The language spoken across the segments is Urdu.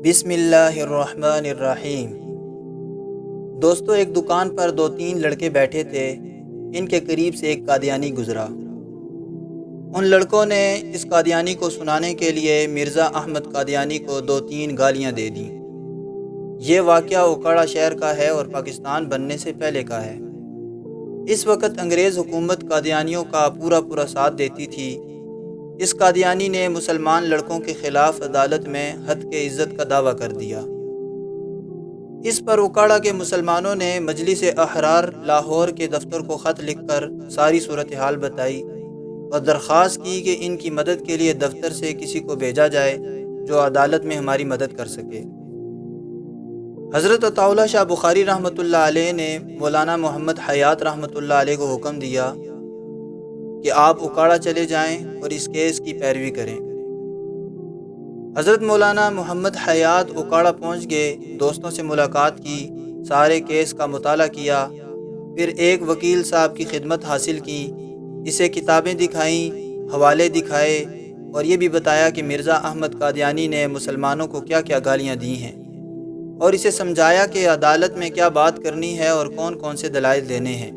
بسم اللہ الرحمن الرحیم۔ دوستو، ایک دکان پر دو تین لڑکے بیٹھے تھے۔ ان کے قریب سے ایک قادیانی گزرا۔ ان لڑکوں نے اس قادیانی کو سنانے کے لیے مرزا احمد قادیانی کو دو تین گالیاں دے دیں۔ یہ واقعہ اوکاڑا شہر کا ہے اور پاکستان بننے سے پہلے کا ہے۔ اس وقت انگریز حکومت قادیانیوں کا پورا ساتھ دیتی تھی۔ اس قادیانی نے مسلمان لڑکوں کے خلاف عدالت میں حد کے عزت کا دعویٰ کر دیا۔ اس پر اوکاڑا کے مسلمانوں نے مجلس احرار لاہور کے دفتر کو خط لکھ کر ساری صورتحال بتائی اور درخواست کی کہ ان کی مدد کے لیے دفتر سے کسی کو بھیجا جائے جو عدالت میں ہماری مدد کر سکے۔ حضرت عطا اللہ شاہ بخاری رحمۃ اللہ علیہ نے مولانا محمد حیات رحمۃ اللہ علیہ کو حکم دیا کہ آپ اوکاڑا چلے جائیں اور اس کیس کی پیروی کریں۔ حضرت مولانا محمد حیات اوکاڑا پہنچ گئے، دوستوں سے ملاقات کی، سارے کیس کا مطالعہ کیا، پھر ایک وکیل صاحب کی خدمت حاصل کی، اسے کتابیں دکھائیں، حوالے دکھائے اور یہ بھی بتایا کہ مرزا احمد قادیانی نے مسلمانوں کو کیا کیا گالیاں دی ہیں، اور اسے سمجھایا کہ عدالت میں کیا بات کرنی ہے اور کون کون سے دلائل دینے ہیں۔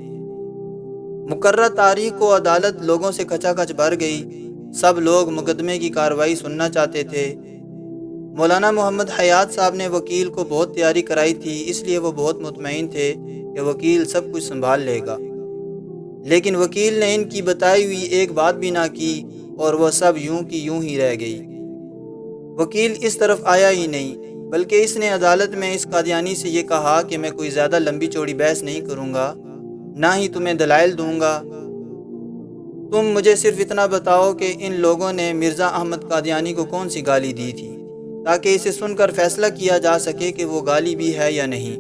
مقررہ تاریخ کو عدالت لوگوں سے کھچا کھچ بھر گئی۔ سب لوگ مقدمے کی کارروائی سننا چاہتے تھے۔ مولانا محمد حیات صاحب نے وکیل کو بہت تیاری کرائی تھی، اس لیے وہ بہت مطمئن تھے کہ وکیل سب کچھ سنبھال لے گا، لیکن وکیل نے ان کی بتائی ہوئی ایک بات بھی نہ کی اور وہ سب یوں کی یوں ہی رہ گئی۔ وکیل اس طرف آیا ہی نہیں، بلکہ اس نے عدالت میں اس قادیانی سے یہ کہا کہ میں کوئی زیادہ لمبی چوڑی بحث نہیں کروں گا، نہ ہی تمہیں دلائل دوں گا۔ تم مجھے صرف اتنا بتاؤ کہ ان لوگوں نے مرزا احمد قادیانی کو کون سی گالی دی تھی، تاکہ اسے سن کر فیصلہ کیا جا سکے کہ وہ گالی بھی ہے یا نہیں۔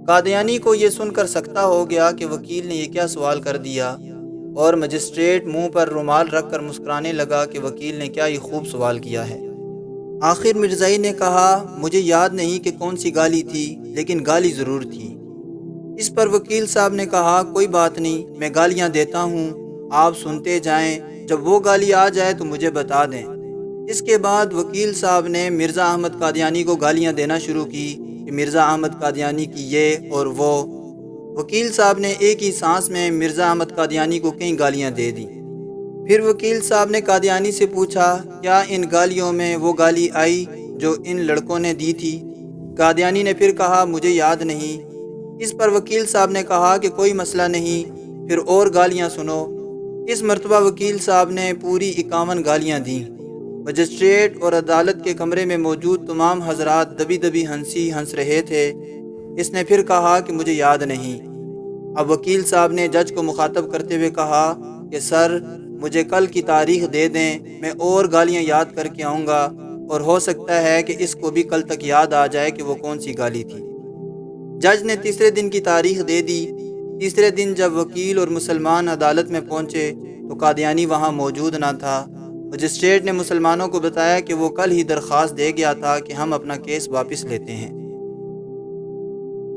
قادیانی کو یہ سن کر سکتہ ہو گیا کہ وکیل نے یہ کیا سوال کر دیا، اور مجسٹریٹ منہ پر رومال رکھ کر مسکرانے لگا کہ وکیل نے کیا یہ خوب سوال کیا ہے۔ آخر مرزائی نے کہا، مجھے یاد نہیں کہ کون سی گالی تھی، لیکن گالی ضرور تھی۔ اس پر وکیل صاحب نے کہا، کوئی بات نہیں، میں گالیاں دیتا ہوں، آپ سنتے جائیں، جب وہ گالی آ جائے تو مجھے بتا دیں۔ اس کے بعد وکیل صاحب نے مرزا احمد قادیانی کو گالیاں دینا شروع کی کہ مرزا احمد قادیانی کی یہ اور وہ۔ وکیل صاحب نے ایک ہی سانس میں مرزا احمد قادیانی کو کئی گالیاں دے دیں۔ پھر وکیل صاحب نے قادیانی سے پوچھا، کیا ان گالیوں میں وہ گالی آئی جو ان لڑکوں نے دی تھی؟ قادیانی نے پھر کہا، مجھے یاد نہیں۔ اس پر وکیل صاحب نے کہا کہ کوئی مسئلہ نہیں، پھر اور گالیاں سنو۔ اس مرتبہ وکیل صاحب نے پوری 51 گالیاں دیں۔ مجسٹریٹ اور عدالت کے کمرے میں موجود تمام حضرات دبی دبی ہنس رہے تھے۔ اس نے پھر کہا کہ مجھے یاد نہیں۔ اب وکیل صاحب نے جج کو مخاطب کرتے ہوئے کہا کہ سر، مجھے کل کی تاریخ دے دیں، میں اور گالیاں یاد کر کے آؤں گا، اور ہو سکتا ہے کہ اس کو بھی کل تک یاد آ جائے کہ وہ کون سی گالی تھی۔ جج نے تیسرے دن کی تاریخ دے دی۔ تیسرے دن جب وکیل اور مسلمان عدالت میں پہنچے تو قادیانی وہاں موجود نہ تھا۔ مجسٹریٹ نے مسلمانوں کو بتایا کہ وہ کل ہی درخواست دے گیا تھا کہ ہم اپنا کیس واپس لیتے ہیں۔